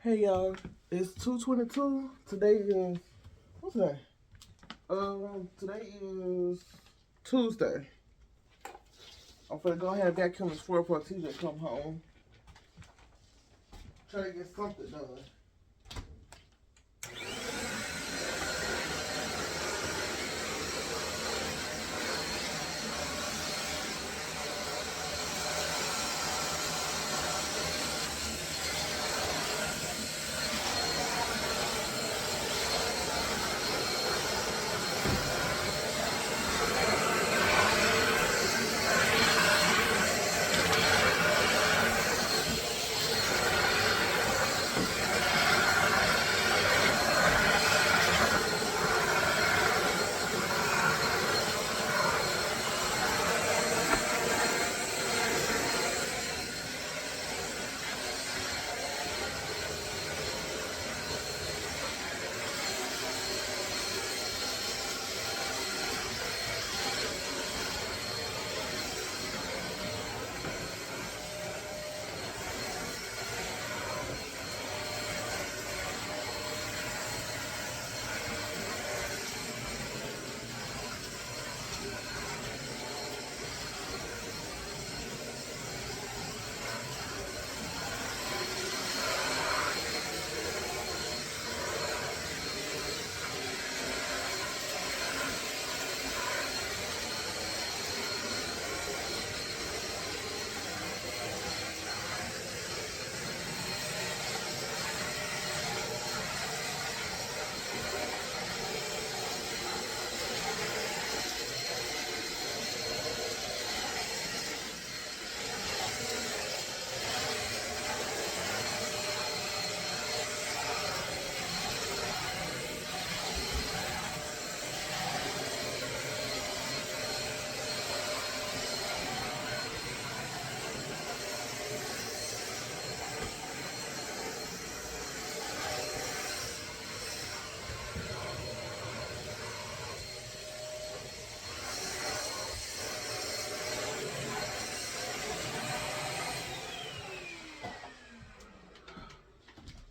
Hey y'all, it's 2:22. Today is what's today? Today is Tuesday. I'm finna go ahead and vacuum this floor before TJ come home. Try to get something done.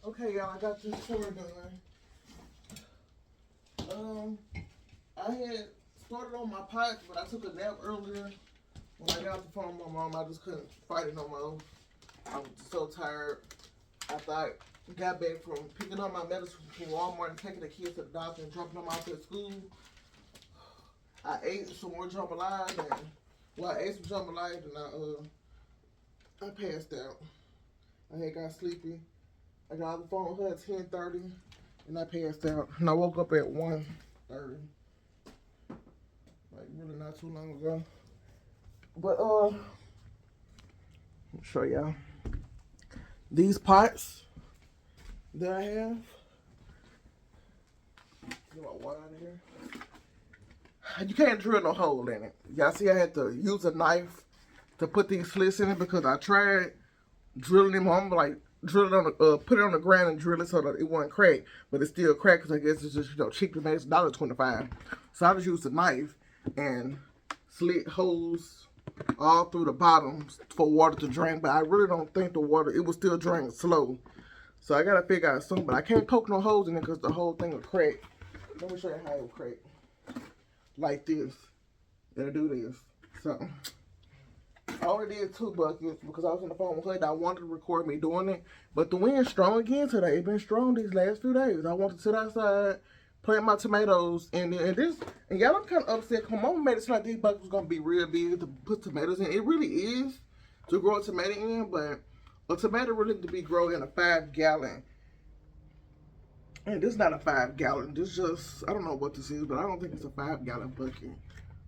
Okay, y'all, I got this floor done. Um, I had started on my pots, but I took a nap earlier. When I got off the phone with my mom, I just couldn't fight it no more. I was so tired. After I got back from picking up my medicine from Walmart and taking the kids to the doctor and dropping them off at school, I ate some more jambalaya and I ate some jambalaya and I passed out. I had got sleepy. I got on the phone with her at 10:30 and I passed out. And I woke up at 1:30. Like really not too long ago. But I'll show y'all. These pots that I have. Get my water out of here. You can't drill no hole in it. Y'all see I had to use a knife to put these slits in it because I tried drilling them on, like drill it on the, put it on the ground and drill it so that it wouldn't crack, but it's still cracked because I guess it's just cheap to make. It's $1.25. So I just used a knife and slit holes all through the bottoms for water to drain, but I really don't think the water, it was still draining slow. So I gotta figure out something, but I can't poke no holes in it because the whole thing will crack. Let me show you how it will crack. Like this. It'll do this. So I only did 2 buckets because I was on the phone with her and I wanted to record me doing it. But the wind's strong again today. It's been strong these last few days. I want to sit outside, plant my tomatoes, and y'all, I'm kind of upset. My mama made it seem like these buckets was gonna be real big to put tomatoes in. It really is to grow a tomato in, but a tomato really need to be grown in a 5-gallon. And this is not a 5-gallon. This just, I don't know what this is, but I don't think it's a 5-gallon bucket.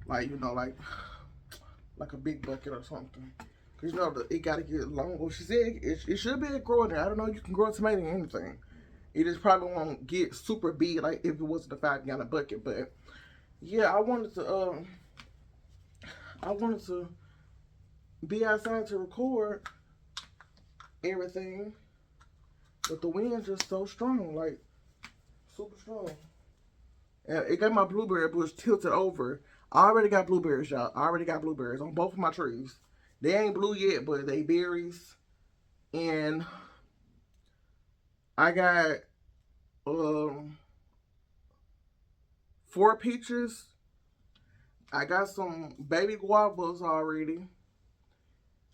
Like, like a big bucket or something. Because, it got to get long. Well, she said it should be a growing there. I don't know, you can grow a tomato in anything. It just probably won't get super big like if it wasn't a 5-gallon bucket. But, yeah, I wanted to be outside to record everything. But the wind's just so strong, like, super strong. And it got my blueberry bush tilted over. I already got blueberries, y'all. I already got blueberries on both of my trees. They ain't blue yet, but they berries. And I got 4 peaches. I got some baby guavas already.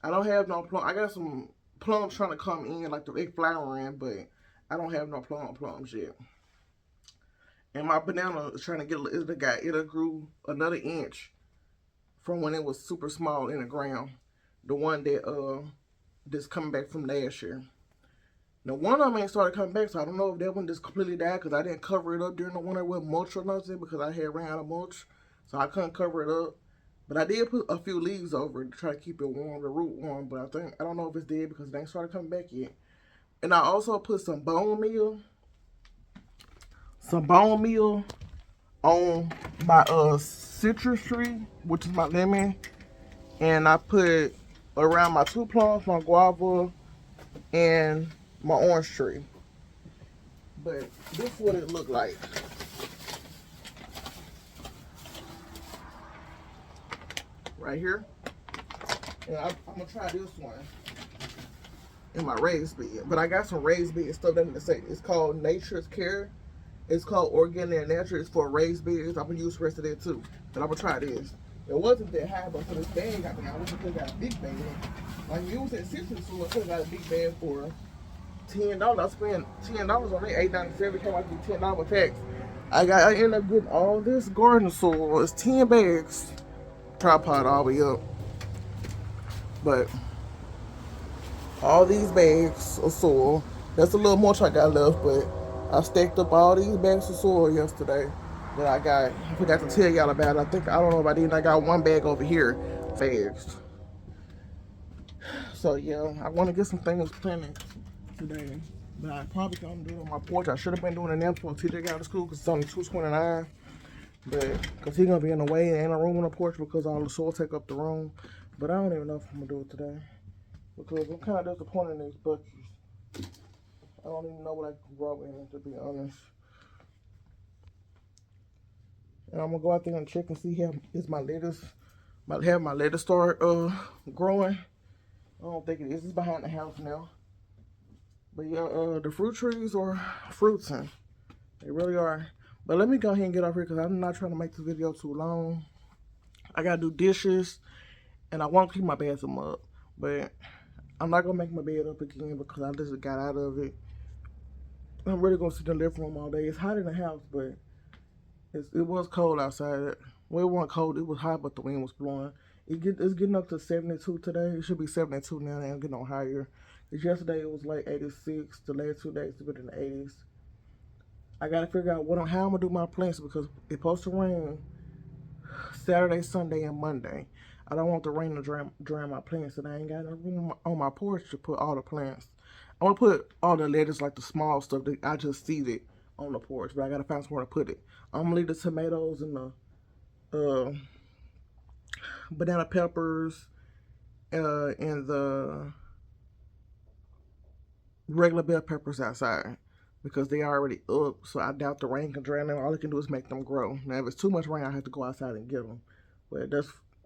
I don't have no plum. I got some plums trying to come in, like they flowering, but I don't have no plums yet. And my banana is trying to get, it grew another inch from when it was super small in the ground. The one that's coming back from last year. Now one of them ain't started coming back, so I don't know if that one just completely died because I didn't cover it up during the winter with mulch or nothing because I had ran out of mulch, so I couldn't cover it up. But I did put a few leaves over it to try to keep it warm, the root warm. But I don't know if it's dead because it ain't started coming back yet. And I also put some bone meal on my citrus tree, which is my lemon, and I put around my 2 plums, my guava, and my orange tree. But this is what it looked like. Right here. And I'm gonna try this one in my raised bed. But I got some raised bed stuff that say it's called Nature's Care. It's called Organic and Natural. It's for raised beds. I'm gonna use the rest of that too. But I'm gonna try this. It wasn't that high, but for this bag I think I wish I could have got a big bag. Like you was at Citrus, so I could have got a big bag for $10. I spent $10 on it, $8.97. Came out to be $10 tax. I ended up getting all this garden soil. It's 10 bags. Tripod all the way up. But all these bags of soil. That's a little mulch I got left, but I stacked up all these bags of soil yesterday that I got. I forgot to tell y'all about it. I don't know if I did. I got 1 bag over here fast. So yeah, I want to get some things planted today. But I probably can't do it on my porch. I should have been doing it now before TJ got out of school because it's only 2:29. But because he's going to be in the way and in a room on the porch because all the soil take up the room. But I don't even know if I'm going to do it today. Because I'm kind of disappointed in these buckets. I don't even know what I can grow in it, to be honest. And I'm going to go out there and check and see how is my lettuce. Have my lettuce start growing. I don't think it is. It's behind the house now. But yeah, the fruit trees are fruiting. They really are. But let me go ahead and get off here because I'm not trying to make this video too long. I got to do dishes. And I want to keep my bathroom up. But I'm not going to make my bed up again because I just got out of it. I'm really going to sit in the living room all day. It's hot in the house, but it was cold outside. Well, it wasn't cold. It was hot, but the wind was blowing. It's getting up to 72 today. It should be 72 now and getting on higher. Because yesterday it was like 86. The last 2 days it's been in the 80s. I got to figure out how I'm going to do my plants because it's supposed to rain Saturday, Sunday, and Monday. I don't want the rain to drown my plants, and I ain't got no room on my porch to put all the plants. I want to put all the lettuce, like the small stuff that I just seeded on the porch, but I got to find somewhere to put it. I'm going to leave the tomatoes and the banana peppers and the regular bell peppers outside because they are already up, so I doubt the rain can drown them. All it can do is make them grow. Now, if it's too much rain, I have to go outside and get them. But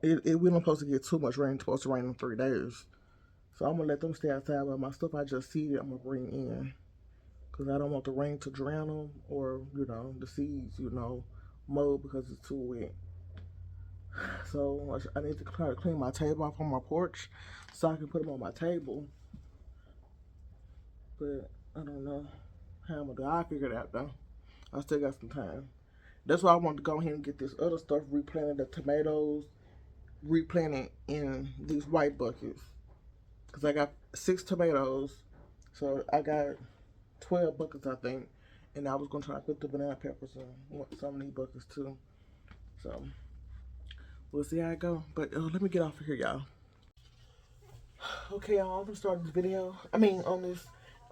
we're not supposed to get too much rain. It's supposed to rain in 3 days. So I'm going to let them stay outside, but my stuff I just seeded, I'm going to bring in. Because I don't want the rain to drown them or, the seeds, mold because it's too wet. So I need to try to clean my table off on my porch so I can put them on my table. But I don't know how I'm going to do it. I'll figure it out, though. I still got some time. That's why I want to go ahead and get this other stuff replanted, the tomatoes, replanted in these white buckets. Because I got 6 tomatoes. So I got 12 buckets, I think. And I was going to try to put the banana peppers in some of these buckets, too. So we'll see how it go. But let me get off of here, y'all. Okay, y'all, I'm going to start this video.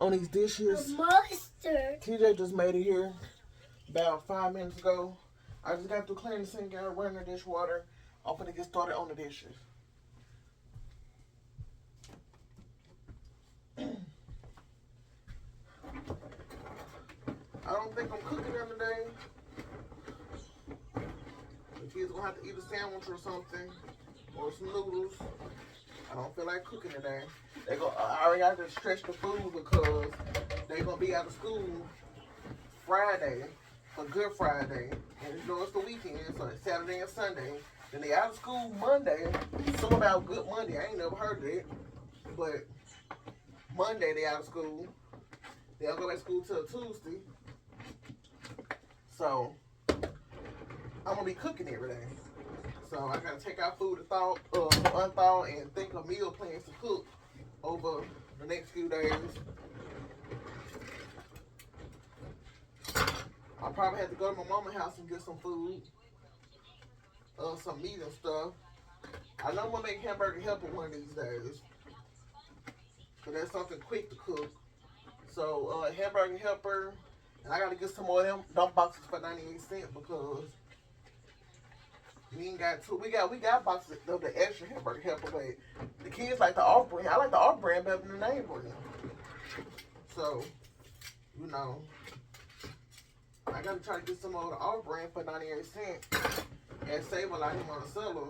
On these dishes. Mustard. TJ just made it here about 5 minutes ago. I just got to clean the sink out, run the dishwater. I'm going to get started on the dishes. I don't think I'm cooking them today. The kids gonna have to eat a sandwich or something, or some noodles. I don't feel like cooking today. I already got to stretch the food because they gonna be out of school Friday for Good Friday, and it's the weekend, so it's Saturday and Sunday. Then they out of school Monday. Something about Good Monday, I ain't never heard of it, but Monday they out of school. They don't go back to school till Tuesday. So I'm gonna be cooking every day. So I gotta take out food to unthaw, and think of meal plans to cook over the next few days. I'll probably have to go to my mama's house and get some food, some meat and stuff. I know I'm gonna make hamburger helper one of these days, so that's something quick to cook. So hamburger helper, and I gotta get some more of them boxes for 98 cents because we ain't got two. We got boxes of the extra hamburger helper, but the kids like the off brand. I like the off brand better than the name brand. So, you know, I gotta try to get some more of the off brand for 98 cents and save a lot of on the seller.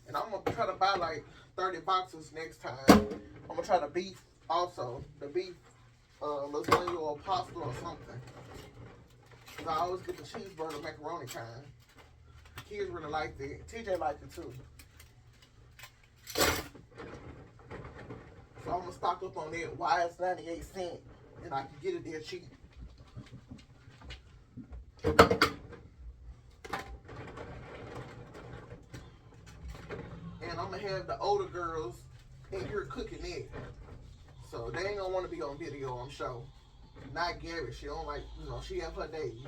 And I'm gonna try to buy like 30 boxes next time. I'm gonna try the beef also. The beef lasagna or pasta or something. Cause I always get the cheeseburger macaroni kind. Kids really liked it. TJ liked it too. So I'm gonna stock up on it. Why it's 98 cents and I can get it there cheap. And I'm gonna have the older girls in here cooking it. So they ain't gonna want to be on video, I'm sure. Not Gary. She don't like, she have her days.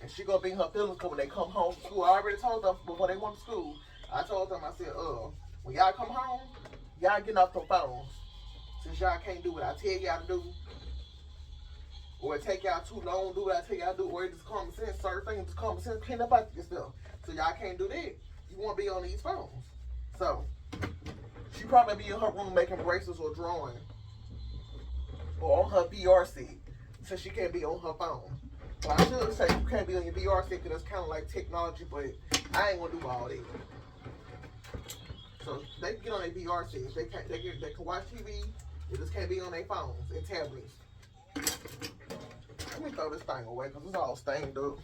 And she gonna be in her feelings when they come home from school. I already told them before they went to school. I told them, I said, when y'all come home, y'all getting off the phones. Since y'all can't do what I tell y'all to do. Or it take y'all too long to do what I tell y'all to do. Or it just common sense, certain things just common sense, clean up after yourself. So y'all can't do that. You wanna be on these phones. So, she probably be in her room making bracelets or drawing. Or on her VR seat. So she can't be on her phone. Well, I should say you can't be on your VR stick because that's kind of like technology, but I ain't gonna do all that. So they can get on their VR sticks. They can watch TV. They just can't be on their phones and tablets. Let me throw this thing away because it's all stained up.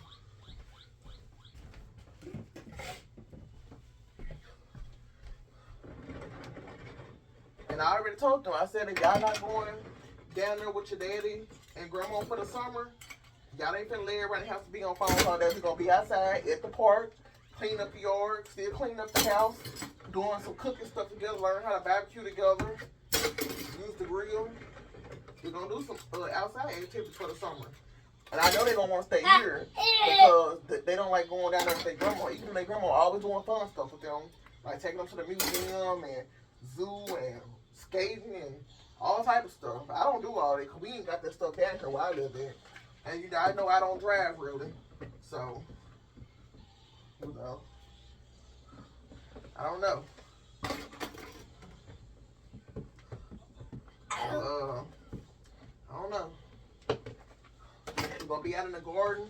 And I already told them. I said if y'all not going down there with your daddy and grandma for the summer, y'all ain't finna lay around the house to be on phones all day. We're gonna be outside at the park, clean up the yard, still clean up the house, doing some cooking stuff together, learn how to barbecue together, use the grill. We're gonna do some outside activities for the summer. And I know they don't want to stay here because they don't like going down there with their grandma. Even their grandma always doing fun stuff with them, like taking them to the museum and zoo and skating and all type of stuff. I don't do all that because we ain't got that stuff down here where I live at. And I know I don't drive really, so I don't know. I don't know. We're gonna be out in the garden.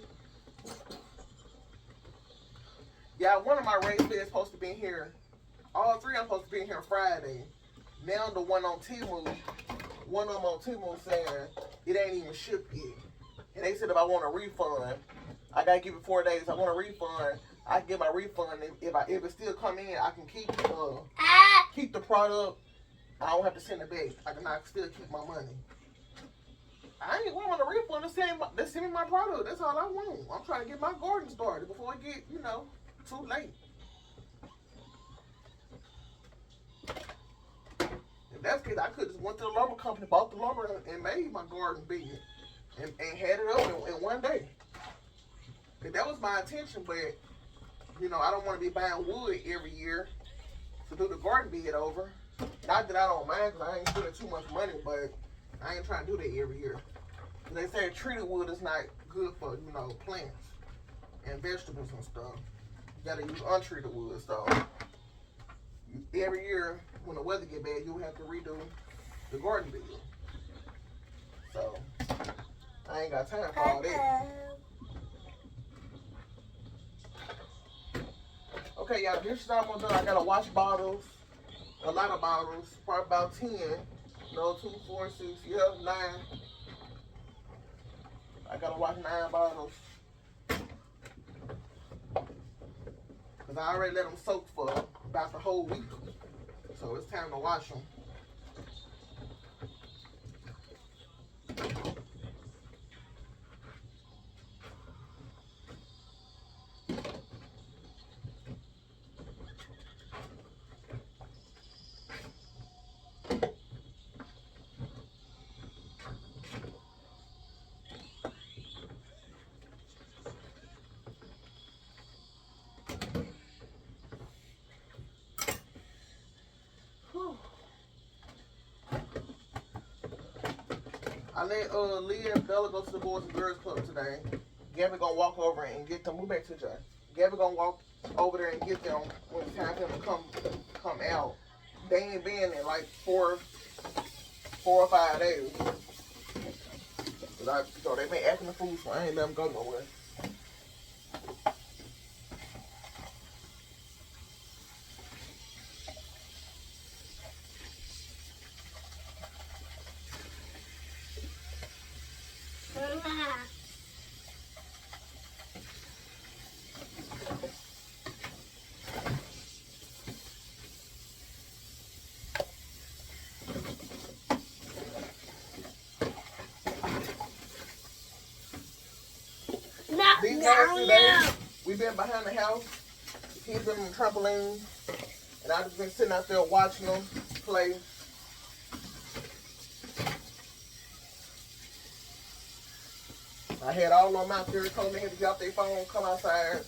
Yeah, one of my raised beds supposed to be in here. All three are supposed to be in here Friday. Now the one on Temu, one of them on Temu saying it ain't even shipped yet. And they said if I want a refund, I gotta give it 4 days. I want a refund. I can get my refund. If it still come in, I can keep the product. I don't have to send it back. I can still keep my money. I ain't want a refund. Just send me my product. That's all I want. I'm trying to get my garden started before it get too late. If that's the case, I could just went to the lumber company, bought the lumber, and made my garden big. And had it up in one day. Cause that was my intention, but I don't want to be buying wood every year to do the garden bed over. Not that I don't mind, cause I ain't spending too much money, but I ain't trying to do that every year. They say treated wood is not good for plants and vegetables and stuff. You gotta use untreated wood. So every year when the weather get bad, you'll have to redo the garden bed. So I ain't got time for all that. Okay, y'all, this is almost done. I gotta wash bottles, a lot of bottles, probably about 10. No, 2, 4, 6, yeah, 9. I gotta wash 9 bottles. Because I already let them soak for about the whole week. So it's time to wash them. I let Leah and Bella go to the Boys and Girls Club today. Gabby gonna walk over and get them. Move back to Jay. Gabby gonna walk over there and get them when it's time for them to come out. They ain't been in like 4 or 5 days. So they been acting the food, so I ain't let them go nowhere. These last few days, we've been behind the house. He's been on the trampoline, and I've just been sitting out there watching them play. I had all of them out there. Told me to get off their phone, come outside.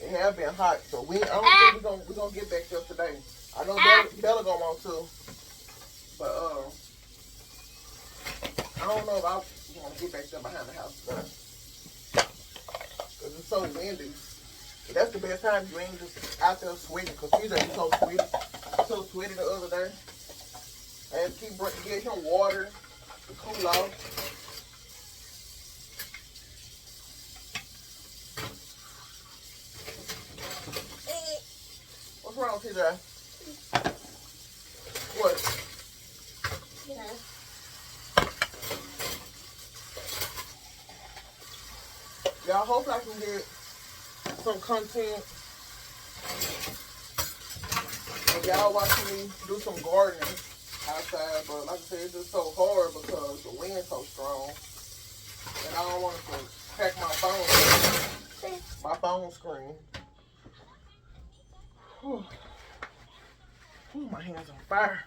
It has been hot, so I don't think we're gonna get back there today. I know Bella gonna want to, but I don't know if I want to get back there behind the house today. Because it's so windy. But that's the best time you ain't just out there sweating. Because TJ was so sweaty the other day. I had to keep getting him water to cool off. What's wrong, TJ? What? Yeah. Y'all, hope I can get some content of y'all watching me do some gardening outside, but like I said, it's just so hard because the wind's so strong, and I don't want to crack my phone screen. Whew. Whew, my hands on fire.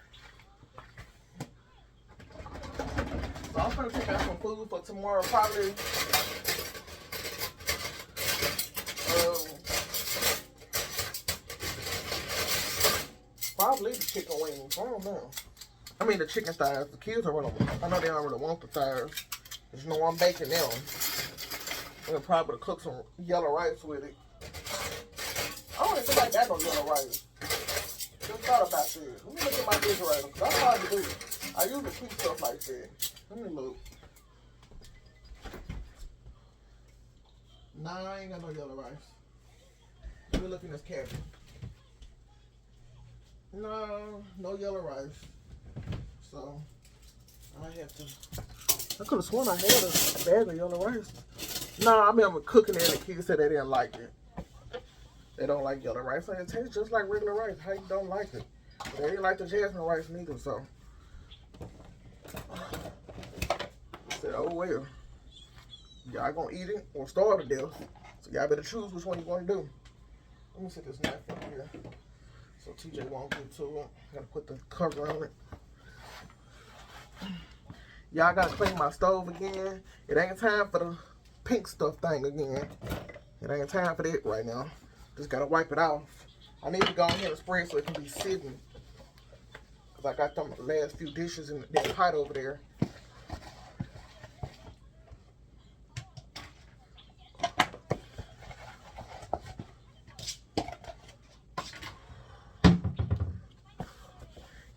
So I'm gonna take out some food for tomorrow, probably. Probably the chicken wings. I don't know. I mean the chicken thighs. The kids are really, I know they don't really want the thighs. Cause you know I'm baking them. We'll probably cook some yellow rice with it. I don't even think I got no yellow rice. Just thought about this. Let me look at my refrigerator, cause that's hard to do. I usually keep stuff like that. Let me look. Nah, I ain't got no yellow rice. Let me look in this cabinet. No yellow rice. So I have to. I could have sworn I had a bag of yellow rice. No, I remember cooking it and the kids said they didn't like it. They don't like yellow rice. And it tastes just like regular rice. How you don't like it? They didn't like the jasmine rice neither. So I said, oh well. Y'all gonna eat it or starve to death. So y'all better choose which one you want to do. Let me set this knife up here so TJ won't get to it. Gotta put the cover on it. Y'all gotta clean my stove again. It ain't time for the pink stuff thing again. It ain't time for that right now. Just gotta wipe it off. I need to go ahead and spray it so it can be sitting. Cause I got them last few dishes in that pot over there.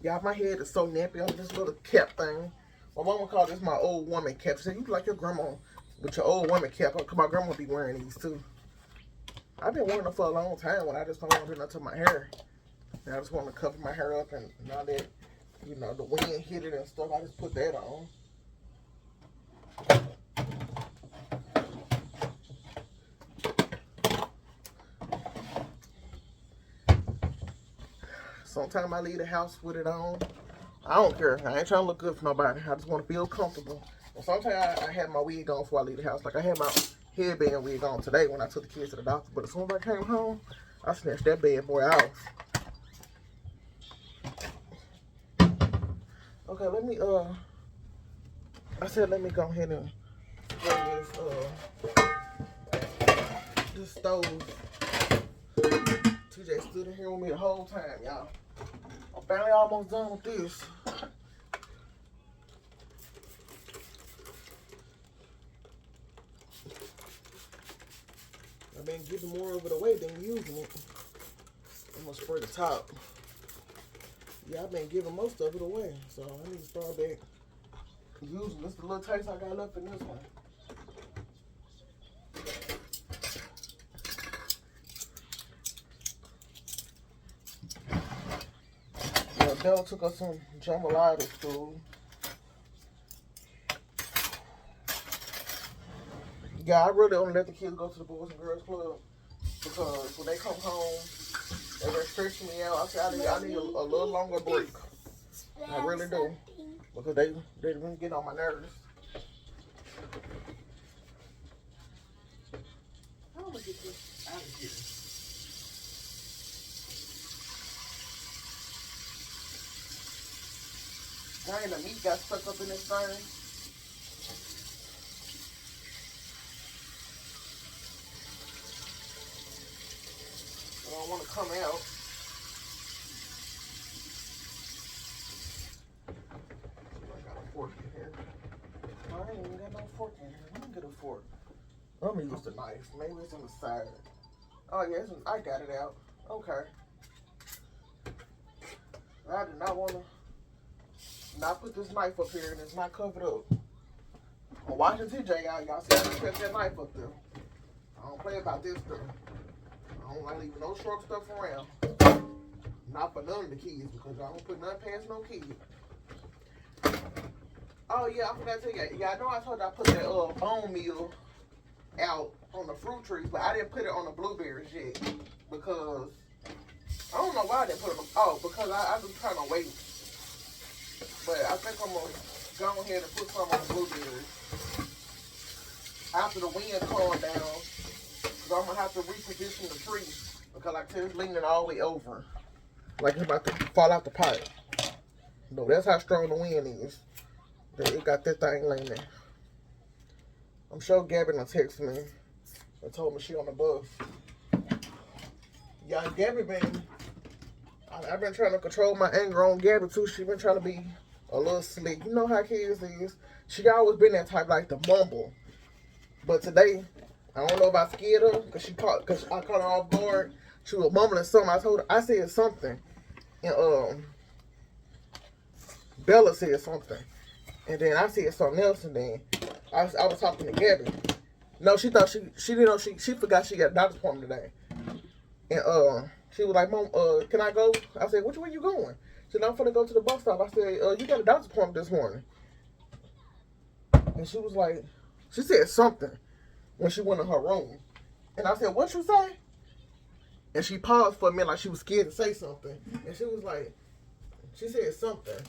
Y'all, my head is so nappy on this little cap thing. My mama called this my old woman cap. She said, you like your grandma with your old woman cap. Cause my grandma be wearing these too. I've been wearing them for a long time when I just don't want to do nothing to my hair. And I just want to cover my hair up, and now that, you know, the wind hit it and stuff, I just put that on. Sometimes I leave the house with it on. I don't care. I ain't trying to look good for nobody. I just want to feel comfortable. And sometimes I have my wig on before I leave the house. Like I had my headband wig on today when I took the kids to the doctor. But as soon as I came home, I snatched that bad boy off. Okay, let me let me go ahead and bring this stove. TJ stood in here with me the whole time, y'all. I'm finally almost done with this. I've been giving more of it away than using it. I'm gonna spray the top. Yeah, I've been giving most of it away, so I need to start back using this. The little taste I got left in this one. Yeah, Bella took us some jambalaya to school. Yeah, I really only let the kids go to the Boys and Girls Club because when they come home, they're stretching me out. I said I need a little longer break. I really do, because they really get on my nerves. How am I gonna get this out of here? Dang, the meat got stuck up in this thing. I don't want to come out. I got a fork in here. No, I ain't even got no fork in here. Let me get a fork. I'm gonna use the knife. Maybe it's on the side. Oh yeah, I got it out. Okay. I did not want to not put this knife up here, and it's not covered up. I'm watching TJ, y'all see I just kept that knife up there. I don't play about this stuff. I don't like leaving no sharp stuff around. Not for none of the kids, because I don't put nothing past no kid. Oh yeah, I forgot to tell you. Yeah, I know I told you I put that bone meal out on the fruit trees, but I didn't put it on the blueberries yet because I don't know why I didn't put it on. Oh, because I was trying to wait. But I think I'm gonna go ahead and put some on the blueberries after the wind calms down. So I'm gonna have to reposition the tree because like I said, it's leaning all the way over, like it's about to fall out the pipe. No, that's how strong the wind is. It got that thing leaning. I'm sure Gabby done text me and told me she on the bus. Yeah, Gabby I've been trying to control my anger on Gabby too. She been trying to be a little slick. You know how kids is. She always been that type, like to mumble. But today, I don't know if I scared her because I caught her off guard. She was mumbling something. I said something, and Bella said something, and then I said something else, and then I was talking to Gabby. No, she thought she didn't know she forgot she got a doctor's appointment today, and she was like, "Mom, can I go?" I said, "Which way you going?" She said, "I'm finna go to the bus stop." I said, "You got a doctor's appointment this morning," and she was like, she said something when she went in her room, and I said, "What you say?" And she paused for a minute like she was scared to say something, and she was like, she said something.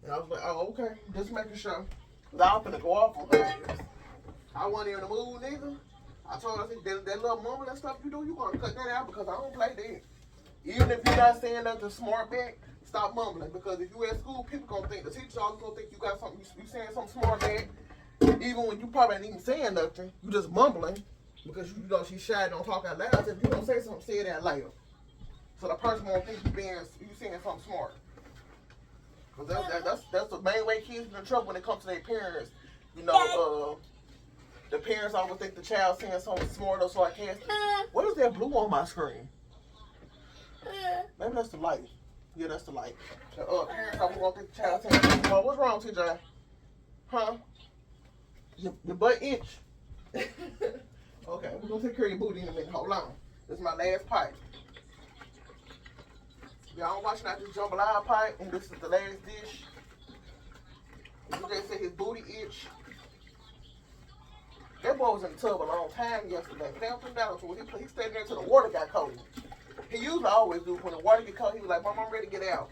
And I was like, oh, okay, just making sure. I was finna go off on her. I wasn't in the mood neither. I told her, that little mumbling stuff you do, you gonna cut that out because I don't play that. Even if you're not saying nothing smart back, stop mumbling. Because if you at school, people gonna think, the teacher's always gonna think you got something, you saying something smart back. Even when you probably ain't even saying nothing, you just mumbling. Because you know she's shy, don't talk out loud. I said, if you don't say something, say it out loud. So the person won't think you saying something smart. Because that's the main way kids get in trouble when it comes to their parents. You know, the parents always think the child saying something smart or sarcastic. What is that blue on my screen? Maybe that's the light. Yeah, that's the light. The parents always gonna think the child saying something smart. What's wrong, TJ? Huh? Your butt itch. Okay, we're gonna take care of your booty in a minute. Hold on. This is my last pipe. Y'all watching out this jambalaya pipe, and this is the last dish. DJ said his booty itch. That boy was in the tub a long time yesterday. Damn, $2 for what he stayed there till the water got cold. He usually always do. When the water get cold, he was like, Mom, I'm ready to get out.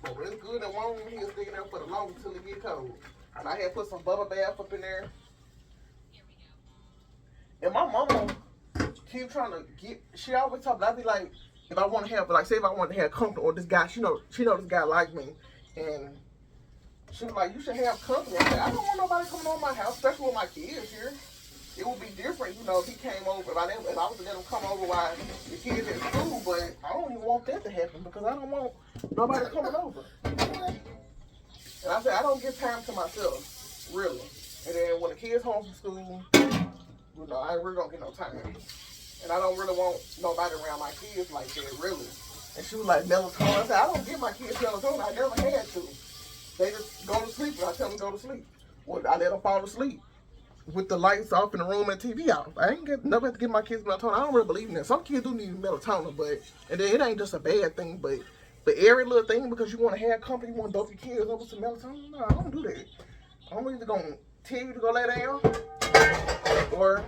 But when it's good and warm, he'll stay there for the longest until it get cold. And I had put some bubble bath up in there. And my mama keep trying to get, she always talk, I'd be like, if I want to have, like, say if I want to have company or this guy, she know this guy like me. And she was like, you should have company. I said, I don't want nobody coming on my house, especially with my kids here. It would be different, you know, if he came over, if I was to let him come over while the kids at school, but I don't even want that to happen because I don't want nobody coming over. And I said, I don't give time to myself, really. And then when the kids home from school, you know, I ain't really gonna get no time. And I don't really want nobody around my kids like that, really. And she was like, melatonin. I said, I don't give my kids melatonin. I never had to. They just go to sleep and I tell them to go to sleep. Well, I let them fall asleep with the lights off in the room and TV off. I ain't never have to give my kids melatonin. I don't really believe in that. Some kids do need melatonin, but and then it ain't just a bad thing, but every little thing because you want to have company, you want to dope your kids over some melatonin. No, I don't do that. I'm either gonna tell you to go lay down, or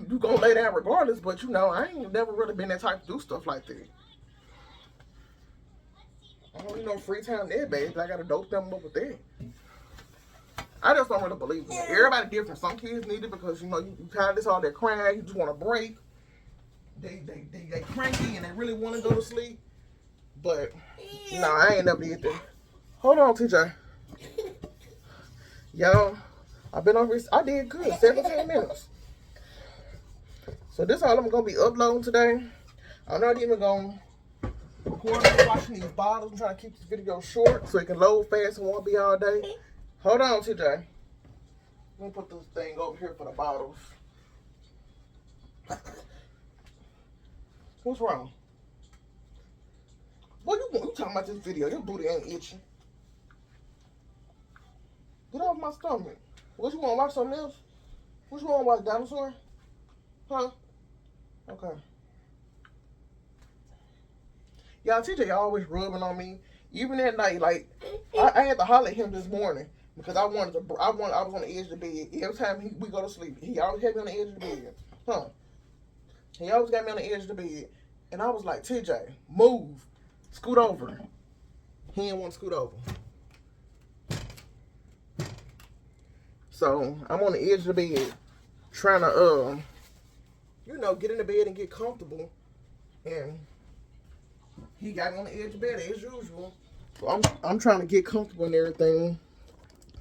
you gonna lay down regardless. But you know, I ain't never really been that type to do stuff like that. I don't need no free time there, baby. I gotta dope them up with that. I just don't really believe in it. Everybody different. Some kids need it because, you know, you tired of this all that crying. You just want to break. They cranky and they really want to go to sleep. But, no, I ain't never did that. Hold on, TJ. Yo, I've been on here. I did good. 17 minutes. So this is all I'm going to be uploading today. I'm not even going to record watching these bottles. I'm trying to keep this video short so it can load fast and won't be all day. Hold on, TJ. Let me put this thing over here for the bottles. What's wrong? What you talking about this video? Your booty ain't itching. Get off my stomach. What you want to watch something else? What you want to watch, dinosaur? Huh? Okay. Y'all, TJ always rubbing on me. Even at night, like I had to holler at him this morning. Because I was on the edge of the bed. Every time we go to sleep, he always had me on the edge of the bed. Huh? He always got me on the edge of the bed. And I was like, TJ, move. Scoot over. He didn't want to scoot over. So, I'm on the edge of the bed. Trying to, you know, get in the bed and get comfortable. And he got me on the edge of the bed as usual. So, I'm trying to get comfortable and everything.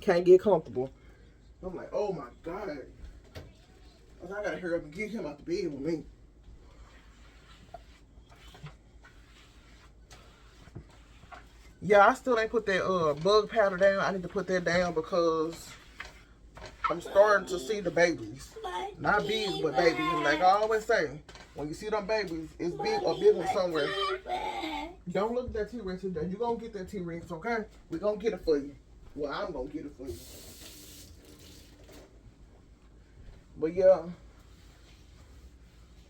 Can't get comfortable. I'm like, oh my God. I gotta hurry up and get him out the bed with me. Yeah, I still ain't put that bug powder down. I need to put that down because I'm starting to see the babies. Not big, but babies. And like I always say, when you see them babies, it's big or big one somewhere. Don't look at that T-Rex today. You're gonna get that T-Rex, okay? We're gonna get it for you. Well, I'm gonna get it for you. But yeah,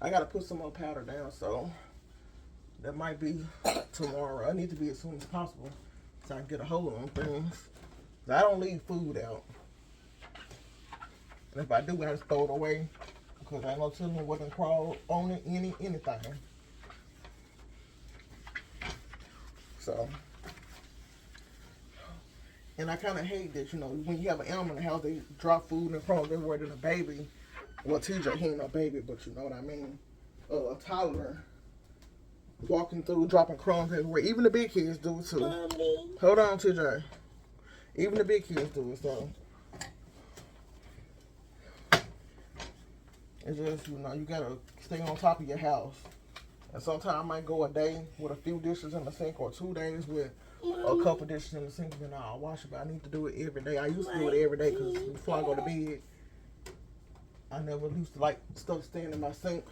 I gotta put some more powder down, so that might be tomorrow. I need to be as soon as possible so I can get a hold on things. I don't leave food out. And if I do, I just throw it away because I ain't no telling what can crawl on it, anything. So. And I kind of hate that, you know, when you have an animal in the house, they drop food and crumbs everywhere to the baby. Well, TJ, he ain't no baby, but you know what I mean. A toddler walking through, dropping crumbs everywhere. Even the big kids do it too. Mommy. Hold on, TJ. Even the big kids do it, so. It's just, you know, you gotta stay on top of your house. And sometimes I might go a day with a few dishes in the sink or 2 days with a couple dishes in the sink and I'll wash it, but I need to do it every day. I used to do it every day because before I go to bed, I never used to like stuff staying in my sink.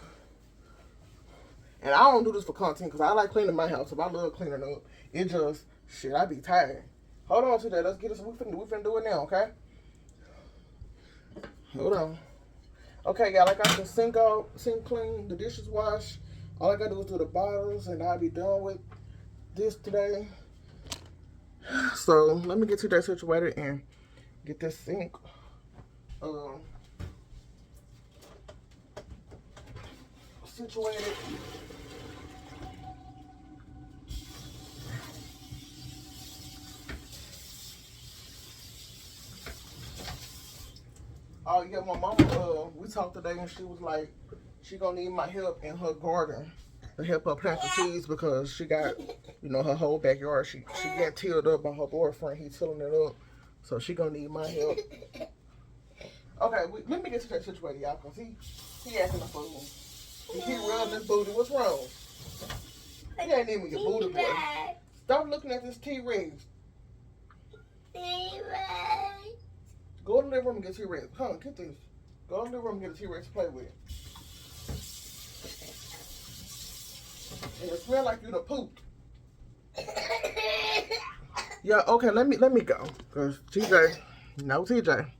And I don't do this for content because I like cleaning my house. If I love cleaning up, it just, shit, I be tired. Hold on to that. Let's get this. We finna do it now, okay? Hold on. Okay, y'all, I got the sink clean, the dishes washed. All I gotta do is do the bottles and I'll be done with this today. So let me get TJ situated and get this sink situated. Oh yeah, my mama, we talked today and she was like, she gonna need my help in her garden to help her plant the seeds because she got, you know, her whole backyard. She got tilled up by her boyfriend. He's tilling it up, so she gonna need my help. Okay, let me get to that situation, y'all, cause he acting a fool. He rubbing his booty. What's wrong? He ain't even your booty boy. Stop looking at this T-Rex. Go to the living room and get T-Rex. Come on, get this. Go to the living room and get a T-Rex to play with. And it smell like you done pooped. Yeah, okay, let me go. Cause TJ, no TJ.